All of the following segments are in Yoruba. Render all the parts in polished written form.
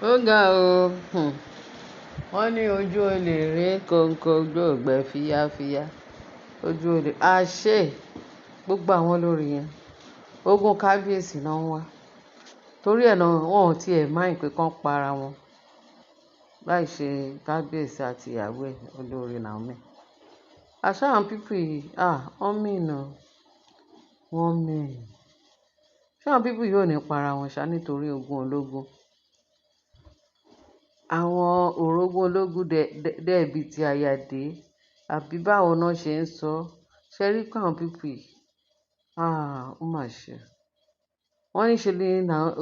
Ó ga o. Wọ́n ní ojú olè rí kòńkò ojú ògbẹ́ fíyáfíyá. Ojú olè àṣé gbogbo àwọn olórí yẹn. Ogún kábíyèsí náà ń wá. Torí ẹ̀ náà wọn ò tiẹ̀ mind pé kán para wọn. Láì ṣe kábíyèsí àti ìyàwó ẹ̀ olórí Naomi. Àṣà àwọn pípù yìí, wọ́n mìíná. Wọ́n mìín. Ṣé àwọn pípù yìí ò ní para wọn ṣá nítorí ogún ológun? Àwọn orogún ológun dẹ̀bi ti àyàdé àbí báwo náà ṣe ń sọ. Ṣé rí pé àwọn pípù yìí? Ó mà ṣe. Wọ́n ní ṣe ní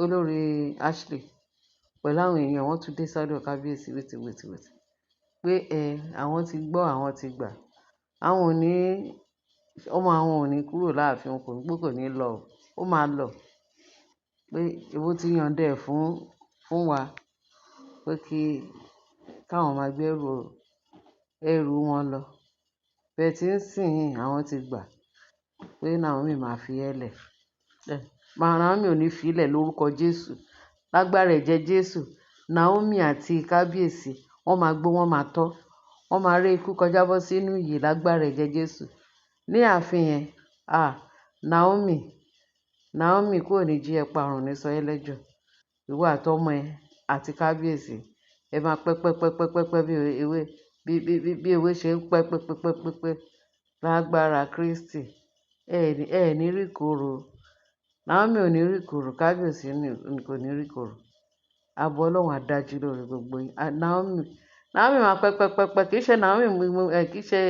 olórí Ashley pẹ̀lú àwọn èèyàn wọn tún dé sọ́dọ̀ kábíyèsí wìtìwìtìwìtì pé àwọn ti gbọ́ àwọn ti gbà. Àwọn ò ní ọmọ àwọn ò ní kúrò láàfin wọn kò ní lọ. Ó máa lọ. Pé èwo ti yànda ẹ̀ fún wa pé káwọn máa gbé ẹrù wọn lọ. Bẹ́ẹ̀ tí ń sìn àwọn ti gbà pé Naomi máa fi ẹ́ lẹ̀. Naomi ò ní fi í lẹ̀ lórúkọ Jésù. Lágbára ẹ̀jẹ̀ Jésù. Naomi àti kábíyèsí wọ́n máa gbó wọ́n máa tọ́. Wọ́n máa ré ikú kọjá bọ́ sínú ìyè lágbára ẹ̀jẹ̀ Jésù. Ní ààfin yẹn, Naomi kò ní jí ẹ parun ní sọ ẹ́ lẹ́jọ́. Ìwọ àtọmọ ẹ àti kábíyèsí ẹ máa pẹ́ bí ewé ṣe ń pẹ́ lágbára Kristi. Ẹ ní rí ìkorò. Naomi ò ní rí ìkorò, kábíyèsí kò ní rí ìkorò. Ààbò Ọlọ́run á dájú lórí gbogbo yín. Naomi máa pẹ́ kì í ṣe Naomi kì í ṣe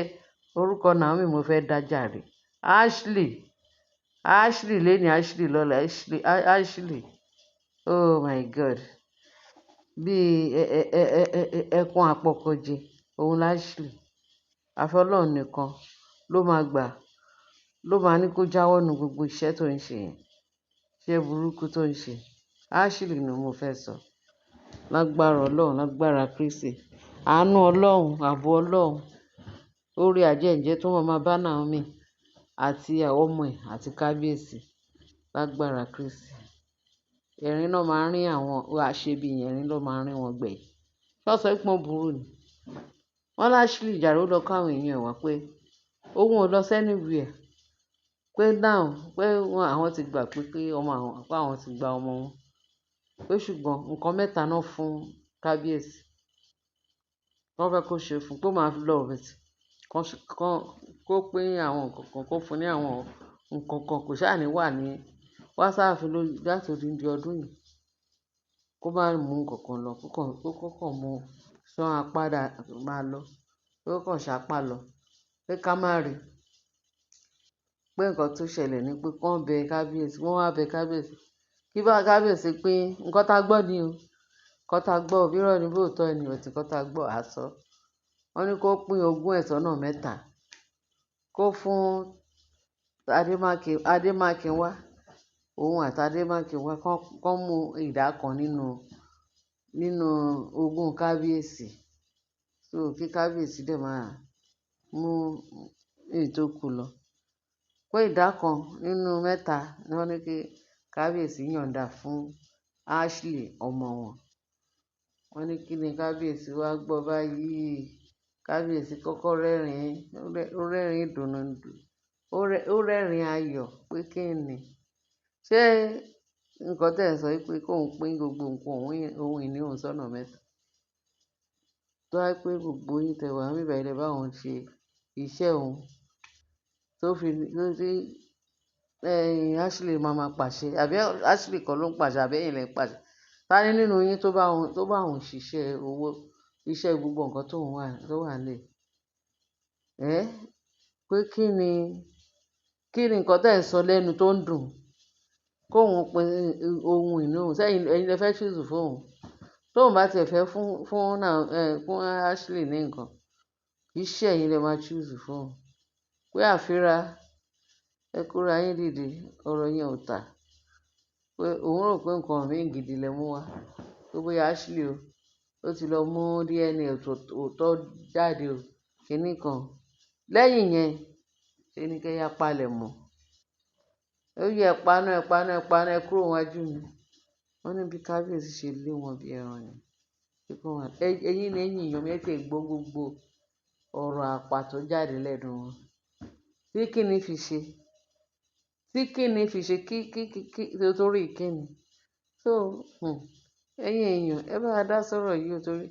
orúkọ Naomi mo fẹ́ dá jàre. Ashley léni Ashley lọ́la Ashley. Oh my God. Bí ẹkùn àpọ̀kọ̀jẹ òun Ashley. Àfi Ọlọ́run nìkan ló máa gbà ló máa ní kó jáwọ́ nínú gbogbo iṣẹ́ tó ń ṣe yẹn. Iṣẹ́ burúkú tó ń ṣe. Ashley ni mo fẹ́ sọ. Lágbára Ọlọ́run, lágbára Kristi. Àánú Ọlọ́run, ààbò Ọlọ́run. Orí àjẹ́ǹjẹ́ tó máa bá Naomi àti ọmọ ẹ̀ àti kábíyèsí. Lágbára Kristi. Ẹ̀rín náà máa ń rín àwọn aṣebi yẹn, ẹ̀rín ló máa ń rín wọn gbẹ̀yìn. Ṣé wọ́n sọ pé wọ́n burú ni? Wọ́n láṣìlì jàre ó lọ káwọn èèyàn wá pé òun ò lọ anywhere. Pé now pé àwọn ti gbà pé àwọn ti gba ọmọ wọn. Pé ṣùgbọ́n nǹkan mẹ́ta náà fún kábíyèsí. Wọ́n fẹ́ kó ṣe fún pé ó máa lọ rẹ̀ kó pín àwọn nǹkan kan kó fún ní àwọn nǹkan kan kò ṣáà ní wà ní wásáàfin láti odindi ọdún yìí. Kó má mú nǹkan kan lọ kó kàn mú ṣán apádà máa lọ. Kó kàn ṣápá lọ. Pé ká má rí. Pé nǹkan tó ṣẹlẹ̀ ni pé wọ́n bẹ kábíyèsí wọ́n wá bẹ kábíyèsí. Kí bá kábíyèsí pín nǹkan tá gbọ́ ni o. Nǹkan tá gbọ́ bí irọ́ ni bóòtọ́ ni ọ̀tí nǹkan tá gbọ́ àsọ. Wọ́n ní kó pín ogún ẹ̀ sọ́nà mẹ́ta. Kó fún Adémákinwá òun àti Adémákinwá kán mú ìdá kan nínú ogún kábíyèsí. So kí kábíyèsí dẹ̀ máa mú èyí tó kù lọ. Pé ìdá kan nínú mẹ́ta ni wọ́n ní kí kábíyèsí yọ̀ǹda fún Ashley ọmọ wọn. Wọ́n ní kí ni kábíyèsí wá gbọ́ báyìí. Kábíyèsí kọ́kọ́ rẹ́rìn ìdùnnú ó rẹ́rìn ayọ̀ pé kí ni. Ṣé nǹkan tẹ̀ ń sọ pé kóun pín gbogbo nǹkan ohun ìní òun sọ́nà mẹ́ta. Tó wá pé gbogbo yín tẹ wà níbẹ̀ ilẹ̀ bá òun ṣe iṣẹ́ òun tó fi Ashley máa pàṣẹ àbí Ashley kan ló ń pàṣẹ àbí ẹ̀yin lẹ ń pàṣẹ. Ta ni nínú yín tó bá òun ṣiṣẹ́ owó iṣẹ́ gbogbo nǹkan tó wà nílẹ̀. Pé kí ni nǹkan tẹ̀ ń sọ lẹ́nu tó ń dùn. Kóun pín ohun ìní òun sẹ́yìn ẹ̀yin lẹ fẹ́ choose fún òun. Tóun bá tiẹ̀ fẹ́ fún Ashley ní nǹkan iṣẹ́ ẹ̀yin lẹ máa choose fún òun. Pé àfírà ẹ kóra yín dìde ọ̀rọ̀ yẹn ò tà. Pé òun rò pé nǹkan míì gidi lẹ mú wá. Pé bóyá Ashley ó ti lọ mú DNA òótọ́ jáde o kíní kan. Lẹ́yìn yẹn ṣe ni kẹ́ yá palẹ̀ mọ́. Ó yẹ ẹ paná ẹ kúrò wájú mi. wọ́n ní bí kábíyèsí ṣe lé wọn bí ẹran ni pé kí wọ́n ẹ̀yin ní ẹ̀yìn èèyàn mi ẹ tiẹ̀ gbọ́ gbogbo ọ̀rọ̀ àpà tó jáde lẹ́nu wọn tí kíni fi ṣe tí kíni fi ṣe kí torí kíni so ẹ̀yin èèyàn ẹ bá wa dá sọ̀rọ̀ yìí o torí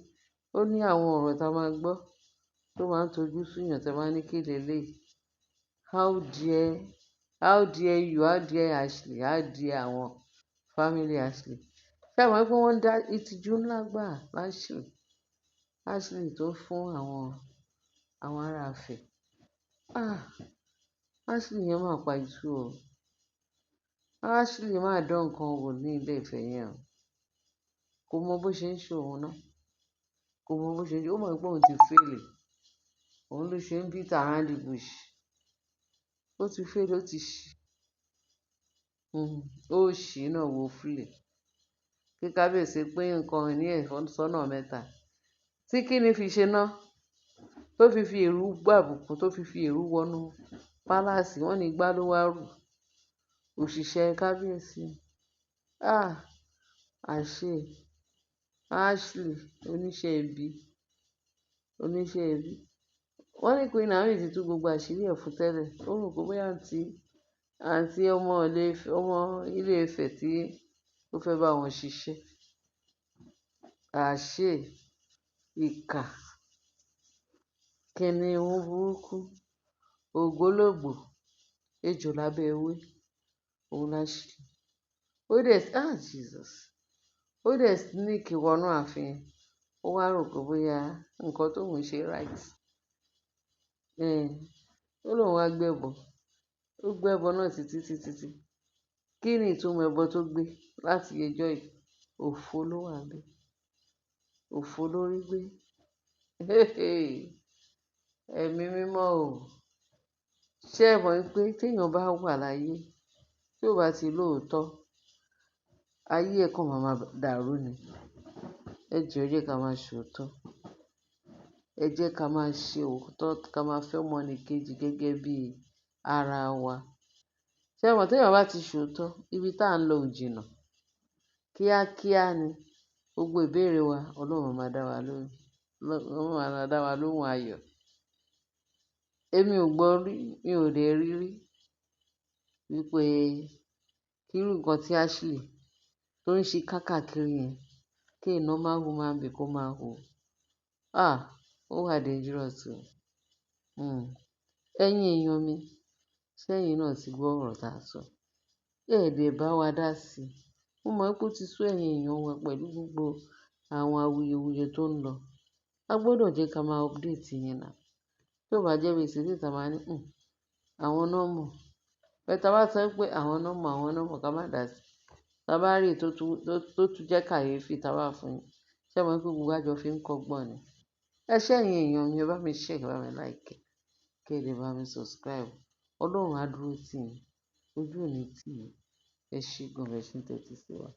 ó ní àwọn ọ̀rọ̀ tá a máa gbọ́ tó máa ń tojú súyàn tẹ́ bá ní kí leléyìí how dare you how dare Ashley how dare àwọn family Ashley ṣé àwọn pé wọ́n ń dá ìtìjú ńlá gbà Ashley tó fún àwọn ará Ifẹ̀ Ashley yẹn máa pa ìṣú o Ashley máa dán nǹkan wò ní ilé Ifẹ̀ yẹn o kò mọ bó ṣe ń ṣe òun náà kò mọ bó ṣe ń ṣe ó mọ̀ pé òun ti fèlè òun ló ṣe ń beat around the bush ó ti fèlè ó ti ṣì ó ṣì náà wo fúlẹ̀ kí kábíyèsí pín nǹkan ní ẹ̀ sọ́nà mẹ́ta tí kíni fi ṣe ná tó fi èrú gbàbùkù tó fi èrú wọnú pálásì wọ́n ní igbá ló wá rù òṣìṣẹ́ kábíyèsí àṣé Ashley oníṣẹ́ ibi wọ́n ní Queen Naomi ti tú gbogbo àṣírí ẹ̀ fún tẹ́lẹ̀ ó rò pé bóyá àǹtí ọmọ ilé Ifẹ̀ tí ó fẹ́ bá wọn ṣiṣẹ́ àṣé ìkà kìnìún burúkú ògbólógbò ejò lábẹ́ ewé òun láṣìírí ó dẹ̀ sneak wọnú ààfin ó wá rò pé bóyá nǹkan tóun ṣe right ó lóun wá gbẹ́bọ ó gbẹ́bọ náà títí kí ni ìtumọ̀ ẹbọ tó gbé láti ẹjọ́ yìí òfo ló wà níbẹ̀ òfo lórí gbé ẹ̀mí mímọ́ o ṣé ẹ mọ̀ pé téèyàn bá wà láyé tí ò bá ti lóòótọ́ ayé ẹ̀ kàn máa dàrú ni ẹ jọ̀ọ́ ẹ jẹ́ ká máa ṣòótọ́ ẹ jẹ́ ká máa ṣe òótọ́ ká máa fẹ́ ọmọnìkejì gẹ́gẹ́ bí ara wa ṣé ẹ mọ̀ téèyàn bá ti ṣòótọ́ ibi tá à ń lọ ò jìnnà kíákíá ni gbogbo ìbéèrè wa Ọlọ́run máa dá wa lóhùn ayọ̀ èmi ò gbọ́ rí mi ò dẹ̀ rí rí wípé kírú nǹkan tí Ashley tó ń ṣe káàkiri yẹn kí a normal human being kó máa hù ó wà dangerous o ẹ̀yin èèyàn mi ṣẹ́yìn náà ti gbọ́ ọ̀rọ̀ tá a sọ dẹ̀ bá wa dá sí i mo mọ̀ pé ó ti sú ẹ̀yin èèyàn wa pẹ̀lú gbogbo àwọn awuyewuye tó ń lọ a gbọ́dọ̀ jẹ́ ká máa update yẹn náà tí ò bá jẹ́ bí ìsinsìnyí tá a máa ní àwọn náà mọ̀ bẹ́ẹ̀ tá a bá sọ pé àwọn náà mọ̀ ká má dá sí i tá a bá rí tó tún jẹ́ kàyéfì tá a bá fún yín ṣé ẹ mọ̀ pé gbogbo àjọ fi ń kọ́gbọ́n ni ẹ ṣẹ́yìn èèyàn mi ẹ bá mi share ẹ bá mi like kí ẹ lè bá mi subscribe Ọlọ́run á dúró tì yín ojú ò ní tì yín ẹ ṣé gan bẹ́ẹ̀ ṣe ń tẹ́tí sí wa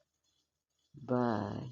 bye.